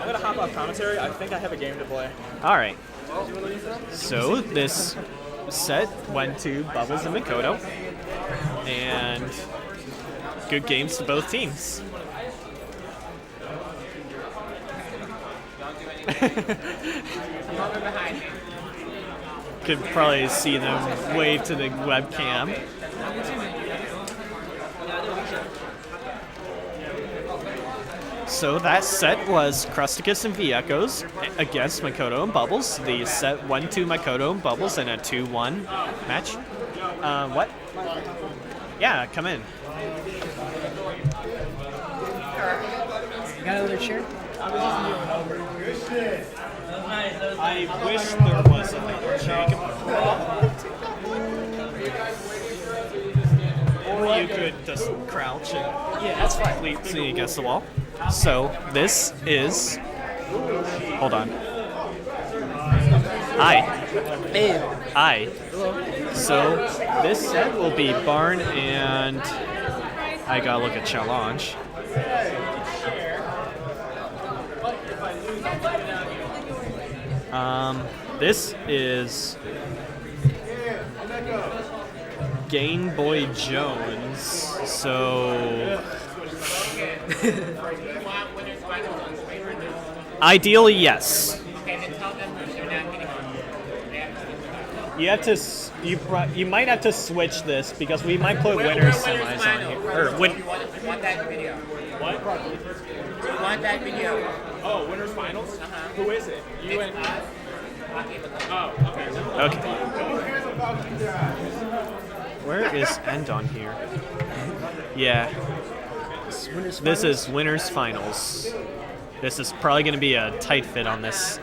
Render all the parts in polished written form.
I'm gonna hop off commentary. I think I have a game to play. All right. So this set went to Bubbles and Makoto, and good games to both teams. Could probably see them wave to the webcam. So that set was Crusticus and V-Echoes against Makoto and Bubbles. The set went to Makoto and Bubbles in a 2-1 match. What? Yeah, come in. Got another chair? I wish there was a chair. Or you could just crouch and Yeah, that's fine. lean against the wall. So this is. Hold on. Hey. Hi. Hello. So this set will be Barn and I gotta look at challenge. This is Game Boy Jones. So ideally, yes. You have to. You might have to switch this because we might put winners semis on here. Or win. Want that video? What? We want that video. Oh, winners finals? Who is it? You and Oh, okay. Okay. Where is end on here? Yeah. This is winners finals. This is probably going to be a tight fit on this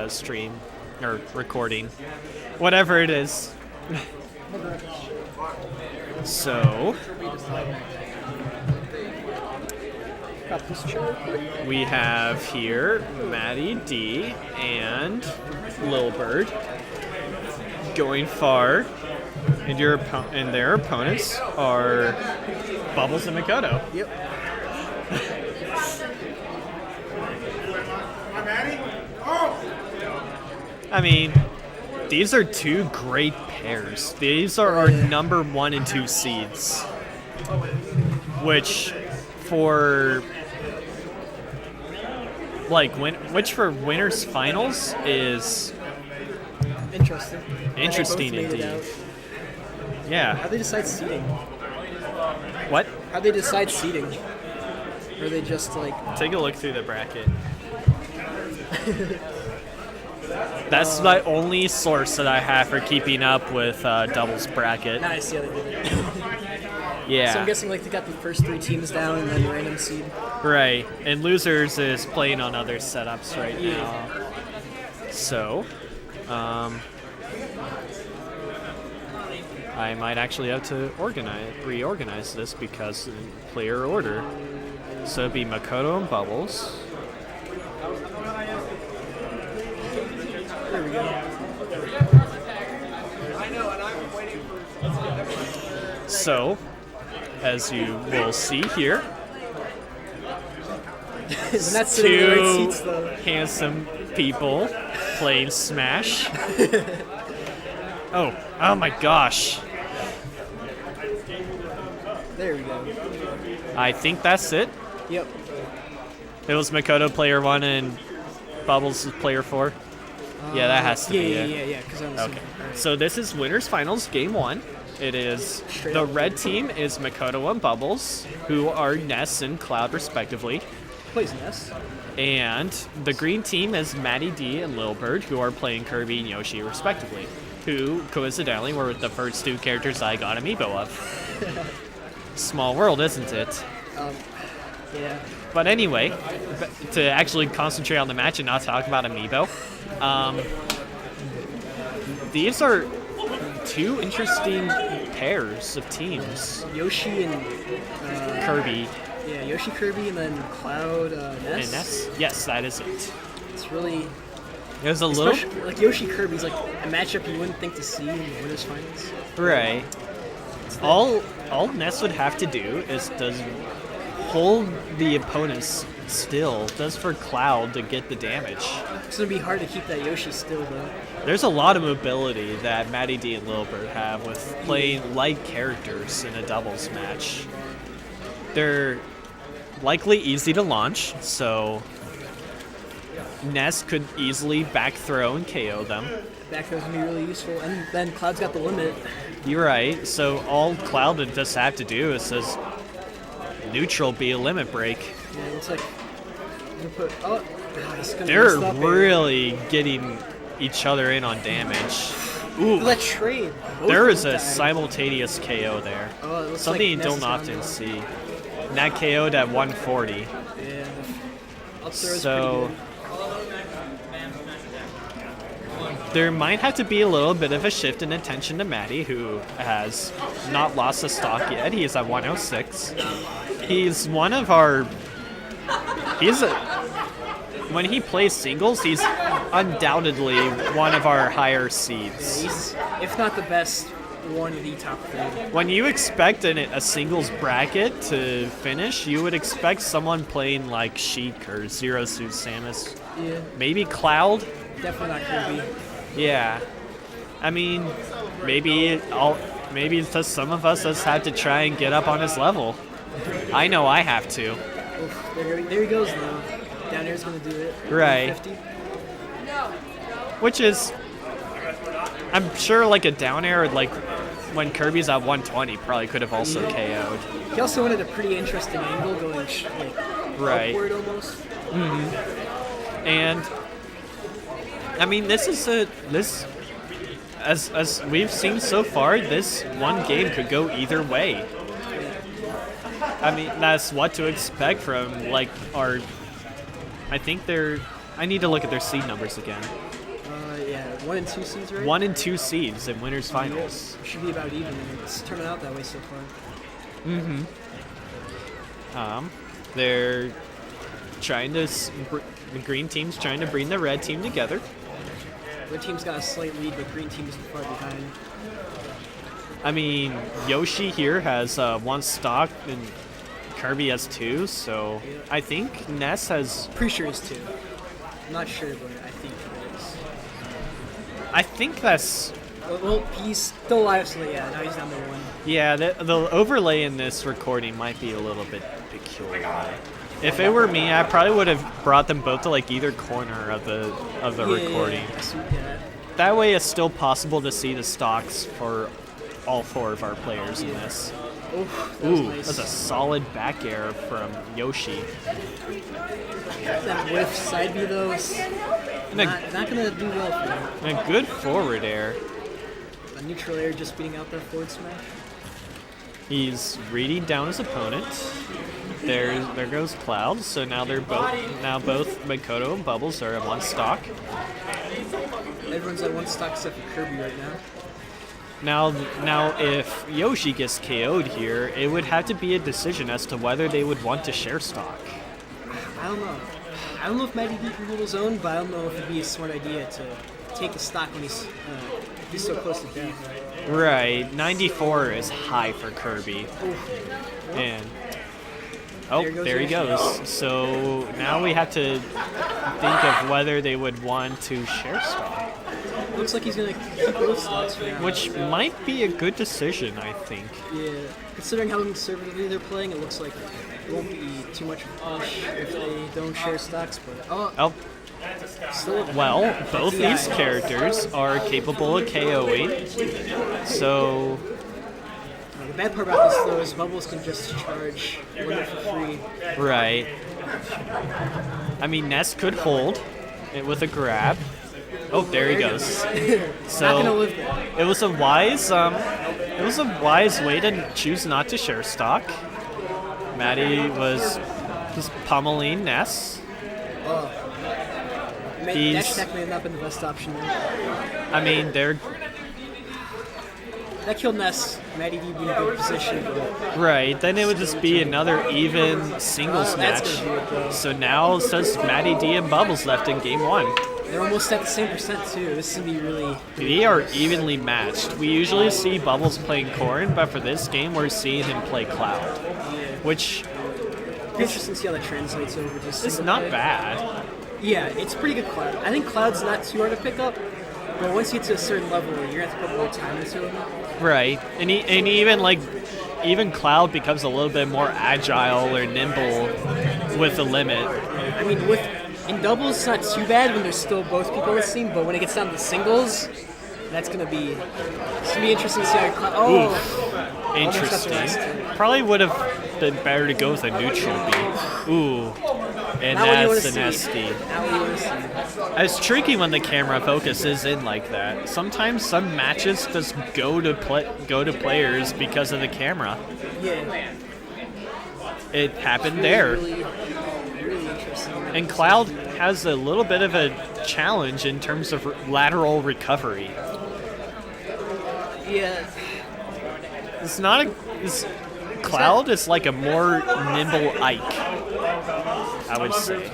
stream or recording, whatever it is. So we have here MatyDee and LilBird going far, and their opponents are Bubbles and Makoto. Yep. I mean, these are two great pairs. These are our number 1 and 2 seeds, which for for winners finals is Interesting. interesting They both made it indeed. out. Yeah. How do they decide seating? What? How do they decide seating? Or are they just like... Take a look through the bracket. That's my only source that I have for keeping up with doubles bracket. Nice, yeah, they did it. Yeah. So I'm guessing like they got the first 3 teams down and then random seed. Right, and Losers is playing on other setups right now. So, I might actually have to reorganize this because of player order. So it'd be Makoto and Bubbles. There we go. So, as you will see here, Isn't that sitting in the right two seats though? handsome people playing Smash. Oh my gosh. There we go. I think that's it. Yep. It was Makoto player 1 and Bubbles is player 4. Yeah, that has to be it. Yeah, because I'm Okay. So this is winners finals game 1. It is Straight the up. red team is Makoto and Bubbles, who are Ness and Cloud respectively. Plays Ness. And the green team is MatyDee and LilBird, who are playing Kirby and Yoshi respectively, who coincidentally were the first 2 characters I got amiibo of. Small world, isn't it? Yeah. But anyway, to actually concentrate on the match and not talk about amiibo, these are 2 interesting pairs of teams. Yoshi and Kirby yeah, Yoshi, Kirby, and then Cloud, Ness. and Ness. Yes, that is it. It's really It was a little especially, like Yoshi Kirby's like a matchup you wouldn't think to see in the winners finals. right. All Ness would have to do is hold the opponent's still, just for Cloud to get the damage. It's gonna be hard to keep that Yoshi still though. There's a lot of mobility that MatyDee and LilBird have with playing light characters in a doubles match. They're likely easy to launch, so Ness could easily back throw and KO them. Back throw's gonna be really useful, and then Cloud's got the limit. You're right, so all Cloud would just have to do is just neutral be a limit break. Yeah, it's like put. Oh, he's gonna They're mess up really getting each other in on damage. Ooh, that trade. there is a died. simultaneous KO there. Oh, it looks Something like you Ness don't is down often now. see. Not KO'd at 140. Yeah. Up throw is So pretty there might have to be a little bit of a shift in attention to Matty, who has not lost a stock yet. He is at 106. He's one of our. When he plays singles, he's undoubtedly one of our higher seeds. He's, if not the best, one of the top 3. When you expect a singles bracket to finish, you would expect someone playing like Sheik or Zero Suit Samus. Yeah, Maybe Cloud. definitely not Kirby. Yeah. I mean, maybe it's just some of us just have to try and get up on his level. I know I have to. Oof, there he goes now. Down air's gonna do it. Right. 150. Which is, I'm sure like a down air, like when Kirby's at 120, probably could have also KO'd. He also wanted a pretty interesting angle going Right. upward almost. And I mean, as we've seen so far, this one game could go either way. I mean, that's what to expect from like our. I need to look at their seed numbers again. Yeah, 1 and 2 seeds, right? 1 and 2 seeds in winners finals. Should be about even, and it's turning out that way so far. They're trying to. The green team's trying to bring the red team together. Red team's got a slight lead, but green team isn't far behind. I mean, Yoshi here has 1 stock and Kirby has 2, so I think Ness has. Pretty sure he's 2. I'm not sure, but I think he is. I think that's. Well, he's still alive, so yeah, now he's down to 1. Yeah, the overlay in this recording might be a little bit peculiar. If it were me, I probably would have brought them both to like either corner of the recording. Yeah. That way, it's still possible to see the stocks for all 4 of our players in this. Oof, that was Ooh, nice. that's a solid back air from Yoshi. That whiff side B though is not gonna do well for him. And a good forward air. A neutral air just beating out that forward smash. He's reading down his opponent. There goes Cloud. So now both Makoto and Bubbles are at 1 stock. Everyone's at 1 stock except for Kirby right now. Now, if Yoshi gets KO'd here, it would have to be a decision as to whether they would want to share stock. I don't know. I don't know if MatyDee can hold his own, but I don't know if it'd be a smart idea to take a stock when he's so close to death. Right, 94 is high for Kirby. And there he goes. So now we have to think of whether they would want to share stock. Looks like he's gonna keep both stocks for now. Which might be a good decision, I think. Yeah, considering how conservatively they're playing, it looks like it won't be too much of a push if they don't share stocks. But still, Well, both these characters are capable of KOing. So the bad part about this though is Bubbles can just charge limit for free. right. I mean, Ness could hold it with a grab. Oh, there he goes. So Not gonna live there. it was a wise way to choose not to share stock. Matty was just pummeling Ness. Dash attack may have not been the best option there. I mean, That killed Ness. MatyDee being in a good position, but right. Then it would just be another even singles that's match. gonna do it though. So now it's just MatyDee and Bubbles left in game 1. They're almost at the same percent too. This is gonna be really. They are evenly matched. We usually see Bubbles playing Corrin, but for this game, we're seeing him play Cloud, which interesting to see how that translates over to It's single not play. bad. Yeah, it's pretty good Cloud. I think Cloud's not too hard to pick up, but once you get to a certain level, you're gonna have to put more time into him. Right, and even Cloud becomes a little bit more agile or nimble with the limit. I mean, in doubles, it's not too bad when there's still both people on the team, but when it gets down to singles, it's gonna be interesting to see how Cloud. Oh, Interesting. Probably would have been better to go with a neutral B. Ooh, and not what you that's wanna an see. SD. Not what you want to see. It's tricky when the camera focuses in like that. Sometimes some matches just go to players because of the camera. Yeah. It happened there. Really interesting. And Cloud has a little bit of a challenge in terms of lateral recovery. Yeah. It's not a. Cloud is like a more nimble Ike, I would say.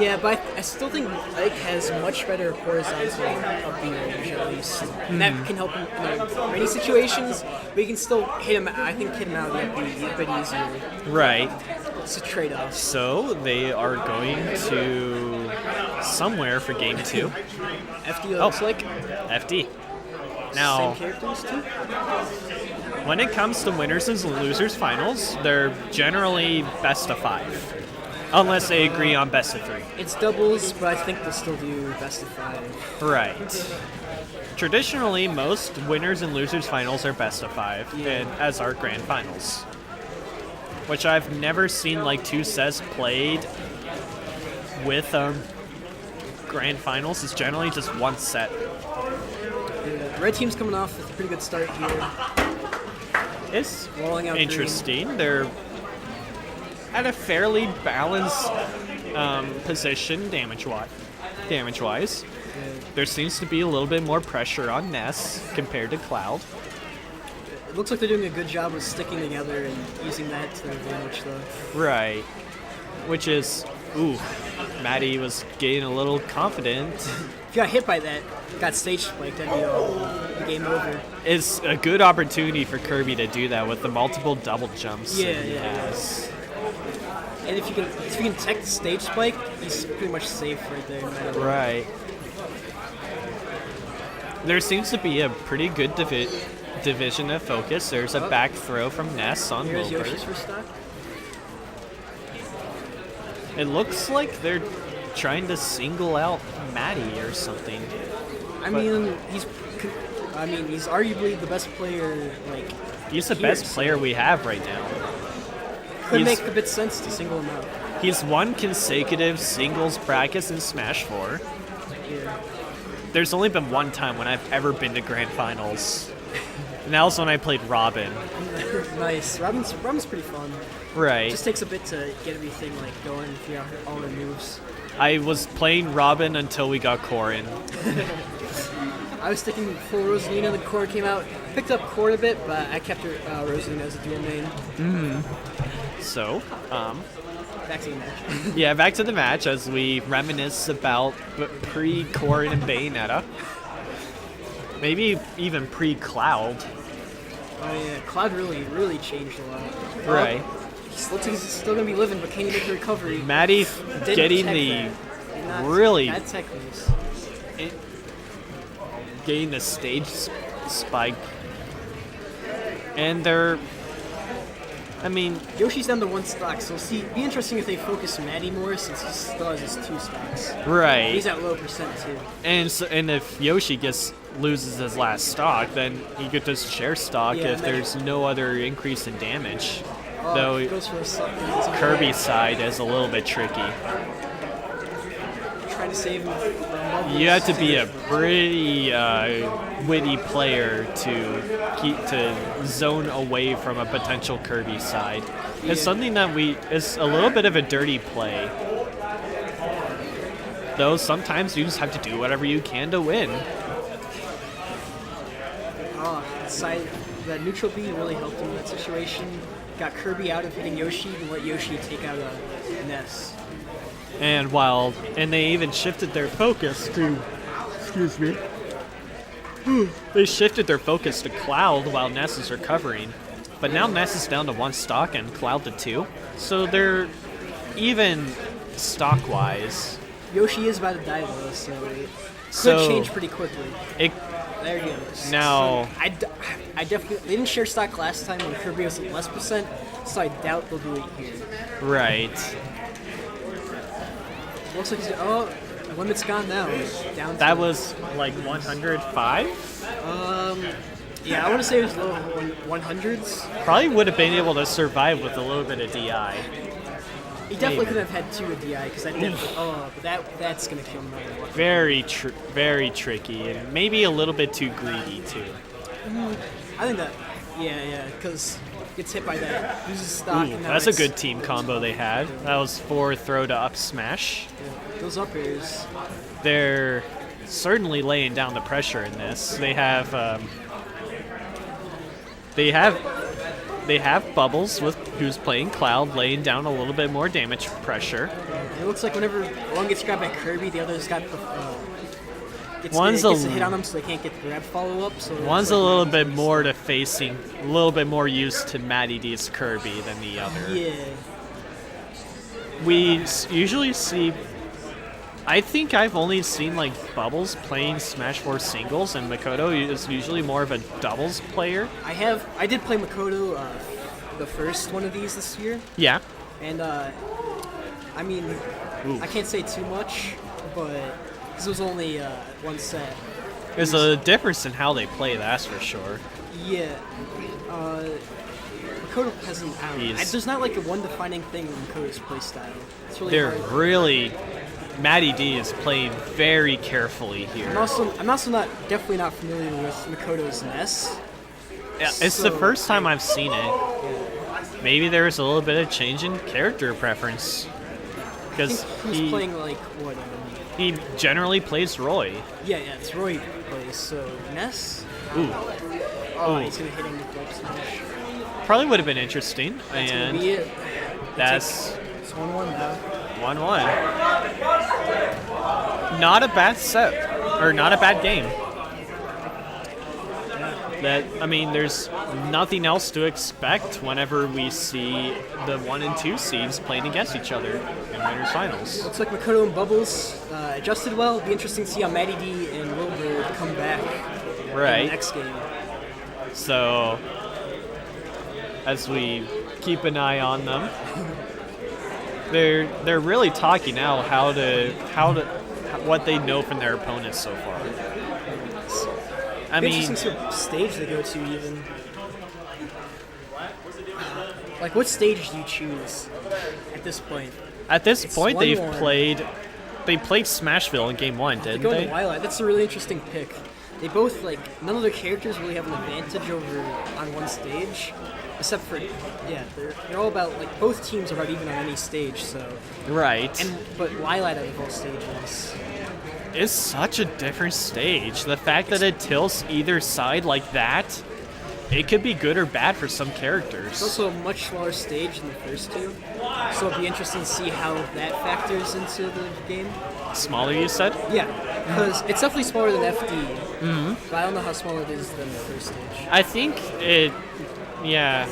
Yeah, but I still think Ike has much better horizontal upbeat range at least. And that can help him in many situations, but you can still hit him. I think hit him out of the upbeat a bit easier. Right. It's a trade-off. So they are going to somewhere for game 2. FD looks like FD. Now, same characters too. when it comes to winners and losers finals, they're generally best of 5. Unless they agree on best of 3. It's doubles, but I think they'll still do best of 5. Right. Traditionally, most winners and losers finals are best of 5, and as are grand finals. Which I've never seen like 2 sets played with grand finals. It's generally just 1 set. The red team's coming off with a pretty good start here. It's Rolling out interesting. They're at a fairly balanced position damage-wise. There seems to be a little bit more pressure on Ness compared to Cloud. It looks like they're doing a good job of sticking together and using that to their advantage, though. Right. Which is, Matty was getting a little confident. If you got hit by that, got stage spiked, that'd be game over. It's a good opportunity for Kirby to do that with the multiple double jumps that he has. And if you can tech the stage spike, he's pretty much safe right there. No matter what. Right. There seems to be a pretty good division of focus. There's a back throw from Ness on Here's LilBird. Yoshi's first stock. It looks like they're trying to single out Matty or something. I mean, he's arguably the best player. Like He's the here, best player we have right now. Could He's- make a bit sense to single him out. He's won consecutive singles brackets in Smash 4. Yeah. There's only been one time when I've ever been to grand finals. And that was when I played Robin. Nice. Robin's pretty fun. Right. Just takes a bit to get everything like going. Figure out all the moves. I was playing Robin until we got Corrin. I was sticking full Rosalina, the core came out. Picked up core a bit, but I kept her Rosalina as a dual main. So, Back to the match. yeah, back to the match as we reminisce about pre-Corrin and Bayonetta. Maybe even pre-Cloud. Oh yeah, Cloud really changed a lot. Right. Looks like he's still gonna be living, but can he make the recovery? Matty Didn't getting tech the that. Did not really bad tech moves. getting the stage spike. And they're, I mean, Yoshi's down to 1 stock, so be interesting if they focus Matty more since he still has his 2 stocks. right. He's at low percent too. And if Yoshi loses his last stock, then he could just share stock Yeah, if there's no other increase in damage. Though Goes for a second. Kirby's side is a little bit tricky. Trying to save him from bubbles. You have to be a pretty witty player to zone away from a potential Kirby side. It's something that it's a little bit of a dirty play. Though sometimes you just have to do whatever you can to win. That neutral B really helped him in that situation. Got Kirby out of hitting Yoshi and let Yoshi take out Ness. And they even shifted their focus to, they shifted their focus to Cloud while Ness is recovering. But now Ness is down to 1 stock and Cloud to 2. So they're even stock-wise. Yoshi is about to die though, so it So- could change pretty quickly. It, There he goes. Now- So I definitely they didn't share stock last time when Kirby was at less %, so I doubt they'll do it here. right. Looks like limit's gone now. Down. That to, was like 105? yeah, I want to say it was low 100s. Probably would have been able to survive with a little bit of DI. He definitely Maybe. could have had 2 of DI because but that's gonna kill him. No matter what. Very tricky, and maybe a little bit too greedy too. I think that yeah, because gets hit by that, loses stock. Ooh, and now that's a it's- good team combo they had. That was 4 throw to up smash. Yeah, those up airs. They're certainly laying down the pressure in this. They have Bubbles with who's playing Cloud, laying down a little bit more damage pressure. It looks like whenever one gets grabbed by Kirby, the other's got the gets One's a a- hit on them, so they can't get the grab follow up. So it One's looks a like little bit more to facing, a little bit more used to MatyDee's Kirby than the other. Yeah, We usually see. I think I've only seen like Bubbles playing Smash 4 singles, and Makoto is usually more of a doubles player. I did play Makoto the first one of these this year, Yeah. and I mean, Ooh. I can't say too much, but this was only one set. There's a difference in how they play, that's for sure. Yeah. Makoto hasn't. There's not like a one defining thing in Makoto's playstyle. It's really They're hard. really. MatyDee is playing very carefully here. I'm also definitely not familiar with Makoto's Ness. Yeah, it's the so- first time I've seen it. Maybe there was a little bit of change in character preference. I Because think he's playing like what? he generally plays Roy. Yeah, it's Roy plays. So Ness. Ooh. Oh, he's gonna hit him with Dope Smash. Probably would have been interesting. That's gonna And be it. that's It's 1-1 now. 1-1. Not a bad set, or not a bad game. There's nothing else to expect whenever we see the 1 and 2 seeds playing against each other in winners finals. Looks like Makoto and Bubbles adjusted well. It'll be interesting to see how MatyDee and LilBird come back in Right. the next game. So, as we keep an eye on them, they're really talking now what they know from their opponents so far. I mean, Interesting sort of stage they go to even. Like, what stage do you choose at this point? at this It's point 1-1. they played Smashville in game 1, They didn't go they? into Twilight. That's a really interesting pick. They both, none of their characters really have an advantage over on one stage. Except for, they're all about, both teams are about even on any stage, so. Right. But Lilac out of both stages. It's such a different stage. The fact that it tilts either side like that, it could be good or bad for some It's characters. also a much smaller stage than the first two, so it'll be interesting to see how that factors into the game. Smaller, you said? Yeah, because it's definitely smaller than FD, but I don't know how small it is than the first stage. I think it. Yeah,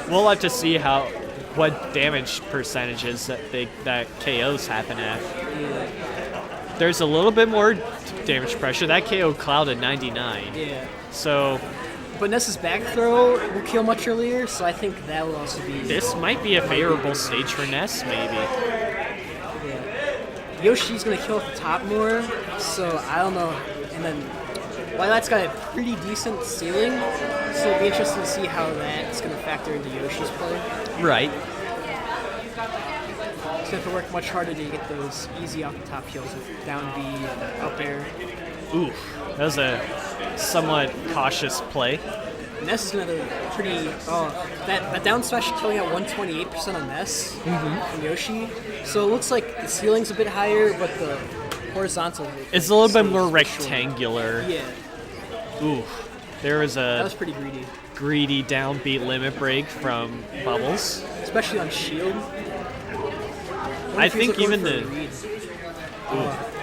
we'll have to see what damage percentages that KOs happen at. Yeah, There's a little bit more damage pressure. That KO Cloud at 99. yeah. So But Ness's back throw will kill much earlier, so I think that will also be. this might be a favorable stage for Ness, maybe. Yeah. Yoshi's gonna kill at the top more, so I don't know. And then Lilac got a pretty decent ceiling, so it'll be interesting to see how that's gonna factor into Yoshi's play. Right. He's gonna have to work much harder to get those easy off the top kills with down B and up air. Ooh, that was a somewhat cautious play. Ness is gonna have a pretty that down smash killing at 128% on Ness from Yoshi. So it looks like the ceiling's a bit higher, but the horizontal It's a little bit stage more is for sure. rectangular. Yeah, Ooh, there was that a was pretty greedy, greedy downbeat limit break from Bubbles. especially on shield. I think even the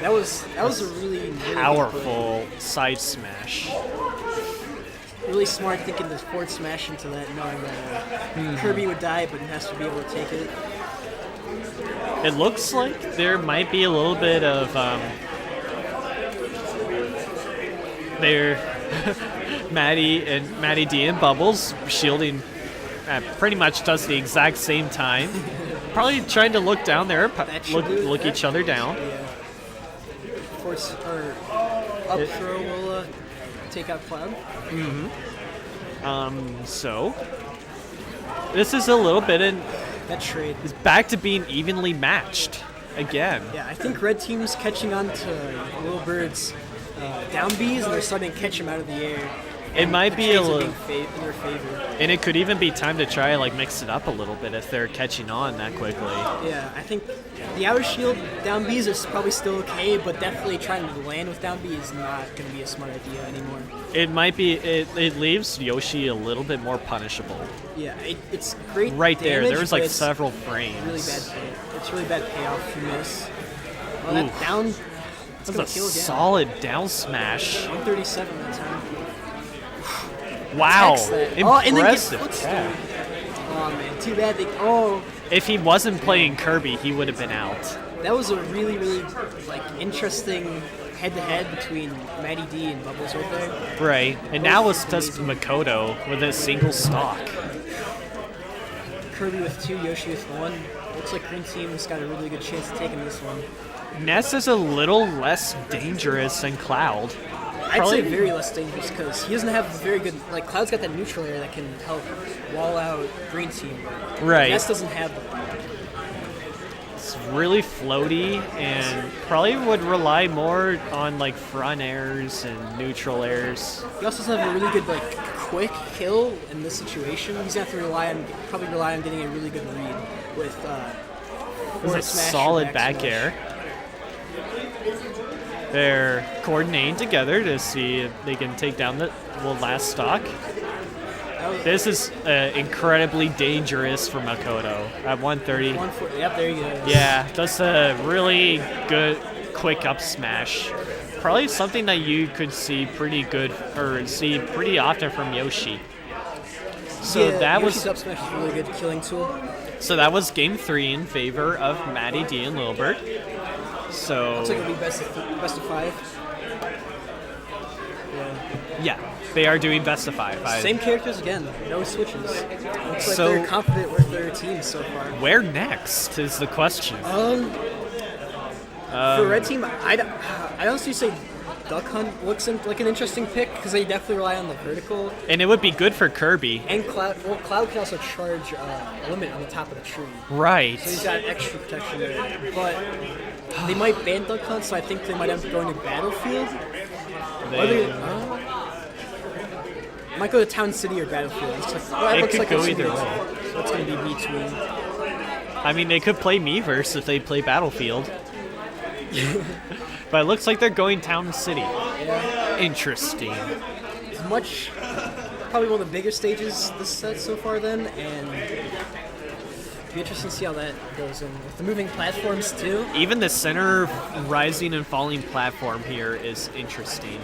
that was a really good powerful side smash. really smart thinking to forward smash into that, knowing that Kirby would die, but he has to be able to take it. It looks like there might be a little bit of there, MatyDee and Bubbles shielding pretty much does the exact same time. Probably trying to look down there, look each other down. Yeah. Force or up throw will take out Cloud. So this is a little bit in. That trade. It's back to being evenly matched again. Yeah, I think red team's catching on to LilBird's down Bs, and they're starting to catch him out of the air. It might be a little in their favor. And it could even be time to try like mix it up a little bit if they're catching on that quickly. Yeah, I think the outer shield down Bs is probably still okay, but definitely trying to land with down B is not going to be a smart idea anymore. It might be. It leaves Yoshi a little bit more punishable. Yeah, it's great. Right damage, there was like it's several frames. Really bad. It's really bad payoff if you miss. Well, that down. That's a solid down smash. 137 that time. Wow, impressive. impressive. Oh man, too bad If he wasn't playing Kirby, he would have been out. that was a really, really like interesting head-to-head between MatyDee and Bubbles right there. Right, and now it's just Makoto with a single stock. Kirby with 2, Yoshi with 1. Looks like Green Team's got a really good chance of taking this one. Ness is a little less dangerous than Cloud. I'd say very less dangerous because he doesn't have very good. Like Cloud's got that neutral air that can help wall out Green Team. Right. Ness doesn't have that. It's really floaty and probably would rely more on like front airs and neutral airs. He also doesn't have a really good like quick kill in this situation. He's gonna have to probably rely on getting a really good read with It's a solid back air. They're coordinating together to see if they can take down the last stock. This is incredibly dangerous for Makoto at 130. Yep, there you go. Yeah, that's a really good quick up smash. Probably something that you could see pretty often from Yoshi. So yeah, that Yoshi's was up smash is a really good killing tool. So that was game 3 in favor of MatyDee and LilBird. So Looks like it'll be best of 5. yeah, they are doing best of 5. Same characters again, no switches. Looks like So- they're confident with their team so far. Where next is the question. For red team, I honestly say Duck Hunt looks like an interesting pick because they definitely rely on the vertical. And it would be good for Kirby. And Cloud, well, Cloud can also charge a limit on the top of the tree. Right. So he's got extra protection there. But they might ban Duck Hunt, so I think they might end up going to Battlefield. Might go to Town City or Battlefield. It could go either way. So it's going to be between. I mean, they could play Miiverse if they play Battlefield. But it looks like they're going Town City. Yeah. Interesting. It's probably one of the bigger stages this set so far then, and be interesting to see how that goes in. With the moving platforms too. Even the center rising and falling platform here is interesting.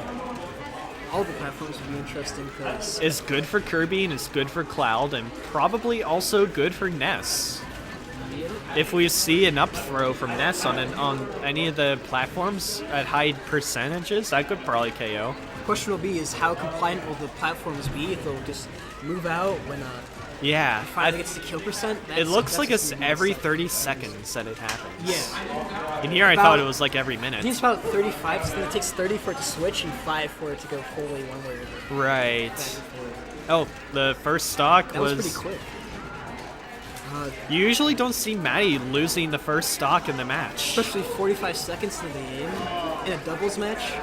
All the platforms would be interesting because It's good for Kirby and it's good for Cloud and probably also good for Ness. If we see an up throw from Ness on any of the platforms at high percentages, that could probably KO. the question will be is how compliant will the platforms be if they'll just move out when Yeah. finally gets to kill percent. It looks like it's gonna be every stuff. 30 seconds that it happens. Yeah. And here I thought it was like every minute. I think it's about 35, so it takes 30 for it to switch and 5 for it to go fully one way or the other. Right. Back and forth. Oh, the first stock That was pretty quick. You usually don't see Matty losing the first stock in the match. Especially 45 seconds to the game in a doubles match.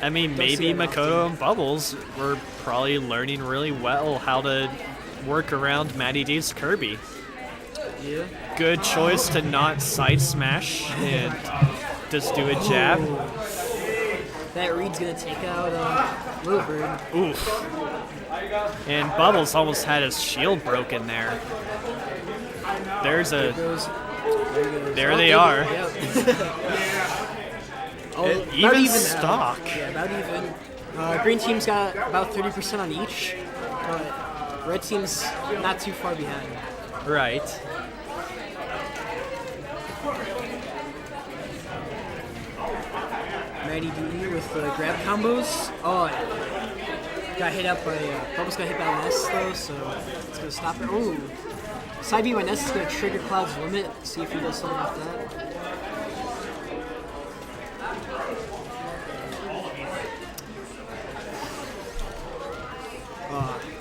I mean, Don't see maybe that often. Makoto and Bubbles were probably learning really well how to work around MatyDee's Kirby. Yeah. Good choice to not side smash and just do a jab. That read's gonna take out LilBird. Oof. And Bubbles almost had his shield broken there. There's a... There they are. Oh, Even about stock. Yeah, about even. Green team's got about 30% on each, but red team's not too far behind. Right. MatyDee with the grab combos. Oh, got hit up by Bubbles got hit by Ness though, so it's gonna stop it. Oh, side B by Ness is gonna trigger Cloud's limit. See if he does something off that.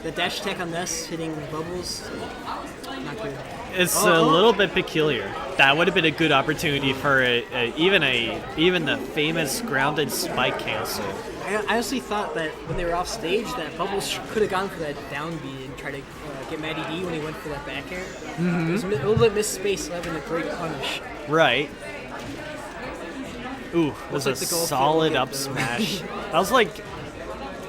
The dash attack on Ness hitting Bubbles, not good. It's a little bit peculiar. That would have been a good opportunity for even the famous grounded spike cancel. I honestly thought that when they were off stage, that Bubbles could have gone for that down B and try to get MatyDee when he went for that back air. It was a little bit missed space, having a great punish. Right. Ooh, it was like a the goal solid field up hit, though. smash. I was like,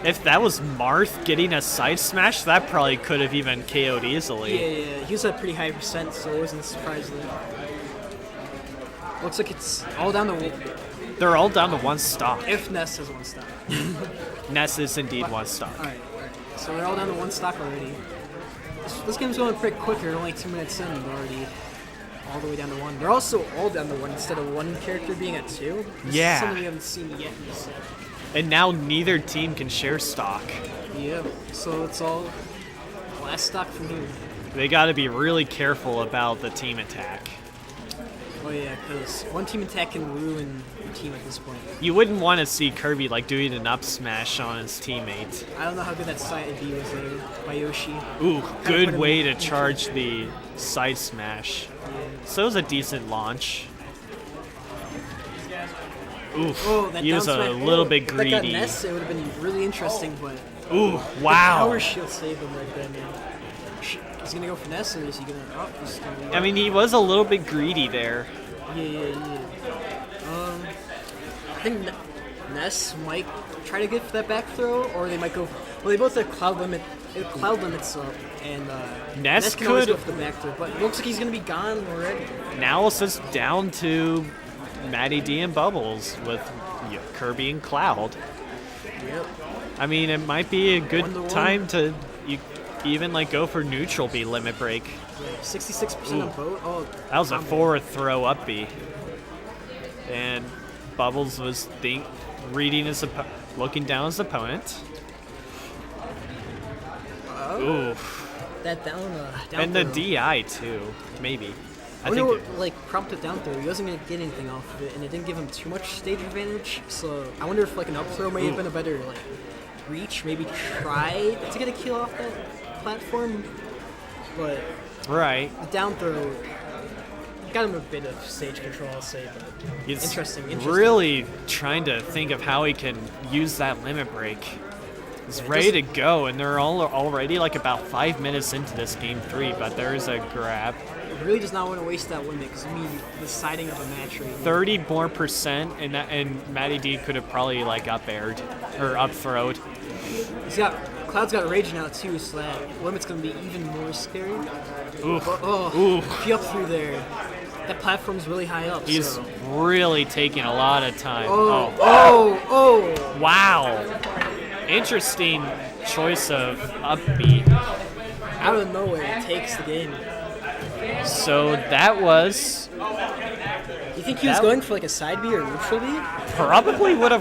if that was Marth getting a side smash, that probably could have even KO'd easily. Yeah, he was at pretty high percent, so it wasn't surprising. Looks like it's all down to one. They're all down to one stock. If Ness has one stock. Ness is indeed one stock. Alright. So they're all down to one stock already. This game's going pretty quick. They're only 2 minutes in. They're already all the way down to one. They're also all down to one instead of one character being at two. This Yeah. is something we haven't seen yet in this set. And now neither team can share stock. Yeah. So it's all last stock from here. They got to be really careful about the team attack. Oh yeah, because one team attack can ruin your team at this point. You wouldn't want to see Kirby like doing an up smash on his teammate. I don't know how good that side B was there by Yoshi. Ooh, put good him way to in- charge the side smash. So it was a decent launch. Oof, Oh, that he was down a smash. little Oh, bit if that got greedy. Ness, it would have been really interesting, but Ooh, the wow. power shield saved him right then. Is he gonna go for Ness, or is he gonna? Oh, he's gonna. I mean, he was a little bit greedy there. Yeah. I think Ness might try to get for that back throw, or they might go. Well, they both have cloud limits up, and Ness can always could- go for the back throw, but it looks like he's gonna be gone already. Now it's just down to MatyDee and Bubbles with Kirby and Cloud. Yep. I mean, it might be a good 1-1. time to even like go for neutral B limit break. 66% on both. Oh, That was a combo. forward throw up B. And Bubbles was reading his looking down his opponent. Ooh, That down and the throw. DI too, maybe. I wonder think. what, like, prompted down throw. He wasn't going to get anything off of it, and it didn't give him too much stage advantage. So I wonder if, like, an up throw may have been a better, like, reach. Maybe try to get a kill off that platform. But Right. the down throw got him a bit of stage control, I'll say. But He's interesting. really trying to think of how he can use that limit break. He's Yeah, ready to go, and they're already like about 5 minutes into this game 3, but there's a grab. He really does not want to waste that limit because I mean the siding of a match right here. 30 more percent, and MatyDee could have probably like up aired or up throwed. Cloud's got rage now too, so that limit's gonna be even more scary. Oof. Oh, Oof. if you up through there, that platform's really high up. He's so. really taking a lot of time. Oh! Wow. Interesting choice of up B. Out of nowhere, it takes the game. So that was You think he was That- going for like a side B or neutral B? probably would have